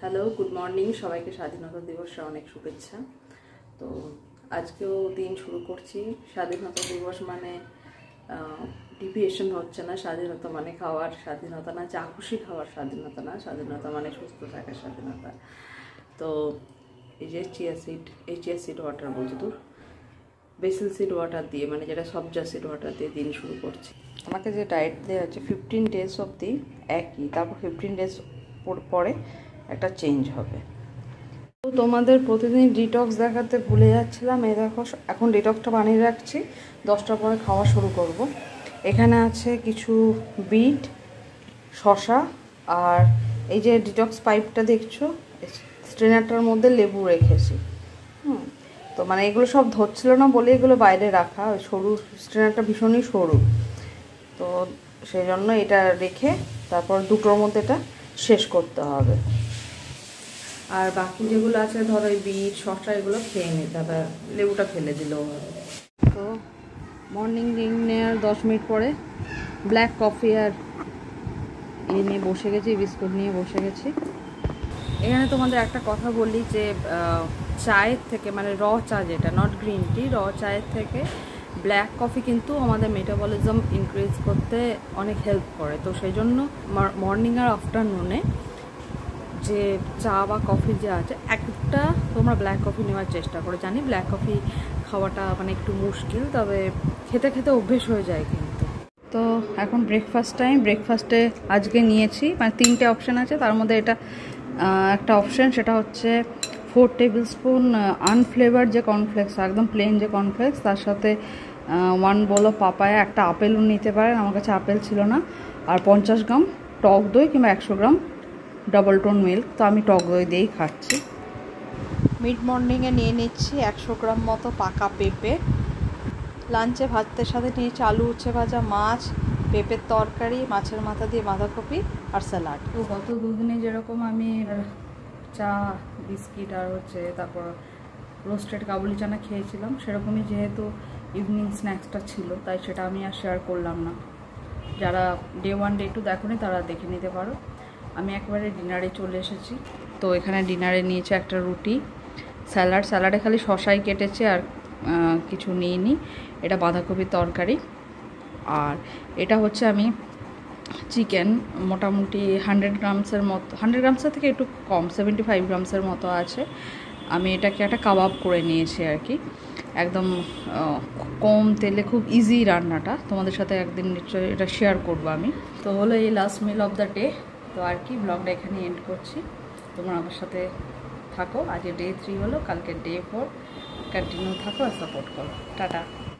Hello, good morning সবাইকে। স্বাধীনতা দিবসের অনেক শুভেচ্ছা। তো আজকেও দিন শুরু করছি। স্বাধীনতা দিবস মানে ডিভিয়েশন হচ্ছে না। স্বাধীনতা মানে খাওয়ার স্বাধীনতা না, যা খুশি খাওয়ার স্বাধীনতা না, স্বাধীনতা মানে সুস্থ থাকার স্বাধীনতা। তো এই যে চিয়া সিড ওয়াটার বলছি, তোর বেসিল সিড ওয়াটার দিয়ে, মানে যেটা সবজা সিড ওয়াটার দিয়ে দিন শুরু করছি। আমাকে যে ডায়েট দেওয়া আছে 15 ডেজ অবধি একই, তারপর 15 ডেজ পরে একটা চেঞ্জ হবে। তো তোমাদের প্রতিদিন ডিটক্স দেখাতে ভুলে যাচ্ছিলাম। এই দেখো, এখন ডিটক্সটা বানিয়ে রাখছি, 10টার পরে খাওয়া শুরু করব। এখানে আছে কিছু বিট, শসা, আর এই যে ডিটক্স পাইপটা দেখছো, স্ট্রেনারটার মধ্যে লেবু রেখেছি। তো মানে এগুলো সব ধরছিল না বলে এগুলো বাইরে রাখা। ওই সরু স্ট্রেনারটা ভীষণই সরু, তো সেই জন্য এটা রেখে তারপর দুটোর মধ্যে এটা শেষ করতে হবে। আর বাকি যেগুলো আছে ধরো এই বিট, শসা, এগুলো খেয়ে নিতে হবে, লেবুটা ফেলে দিলেও হবে। তো মর্নিং ড্রিঙ্ক নেওয়ার 10 মিনিট পরে ব্ল্যাক কফি আর নিয়ে বসে গেছি, বিস্কুট নিয়ে বসে গেছি। এখানে তোমাদের একটা কথা বলি যে চায়ের থেকে, মানে র চা যেটা, নট গ্রিন টি, র চায়ের থেকে ব্ল্যাক কফি কিন্তু আমাদের মেটাবলিজম ইনক্রিজ করতে অনেক হেল্প করে। তো সেই জন্য মর্নিং আর আফটারনুনে যে চা বা কফি যে আছে, একটা তোমরা ব্ল্যাক কফি নেওয়ার চেষ্টা করো। জানি ব্ল্যাক কফি খাওয়াটা মানে একটু মুশকিল, তবে খেতে খেতে অভ্যেস হয়ে যায় কিন্তু। তো এখন ব্রেকফাস্ট টাইম। ব্রেকফাস্টে আজকে নিয়েছি, মানে 3টে অপশান আছে, তার মধ্যে এটা একটা অপশান, সেটা হচ্ছে 4 টেবিল স্পুন আনফ্লেভার যে কর্নফ্লেক্স, একদম প্লেন যে কর্নফ্লেক্স, তার সাথে 1 বোল অফ পাপায়া, একটা আপেলও নিতে পারেন, আমার কাছে আপেল ছিল না, আর 50 গ্রাম টক দই কিংবা 100 গ্রাম ডাবল টোন মিল্ক। তো আমি টক দই দিয়েই খাচ্ছি। মিড মর্নিংয়ে নিয়ে নিচ্ছি 100 গ্রাম মতো পাকা পেঁপে। লাঞ্চে ভাতের সাথে নিয়েছি আলু উচ্ছে ভাজা, মাছ, পেঁপের তরকারি, মাছের মাথা দিয়ে বাঁধাকপি আর স্যালাড। তো গত দুদিনে যেরকম আমি চা, বিস্কিট আর তারপর রোস্টেড কাবুলি চানা খেয়েছিলাম, সেরকমই যেহেতু ইভিনিং স্ন্যাক্সটা ছিল, তাই সেটা আমি আর শেয়ার করলাম না। যারা ডে 1 ডে 2 দেখোনি তারা দেখে নিতে পারো। আমি একবারে ডিনারে চলে এসেছি। তো এখানে ডিনারে নিয়েছি একটা রুটি, স্যালাডে খালি শসাই কেটেছে আর কিছু নিইনি। এটা বাঁধাকপির তরকারি, আর এটা হচ্ছে আমি চিকেন, মোটামুটি 100 গ্রামসের মতো, 100 গ্রামসের থেকে একটু কম, 75 গ্রামসের মতো আছে। আমি এটাকে একটা কাবাব করে নিয়েছি আর কি, একদম কম তেলে, খুব ইজি রান্নাটা। তোমাদের সাথে একদিন নিশ্চয়ই এটা শেয়ার করবো আমি। তো হলো এই last meal of the day. তো আর কি, ব্লগটা এখানে এন্ড করছি। তোমরা আমার সাথে থাকো। আজকে ডে 3 হলো, কালকে ডে 4। কন্টিনিউ থাকো আর সাপোর্ট করো। টাটা।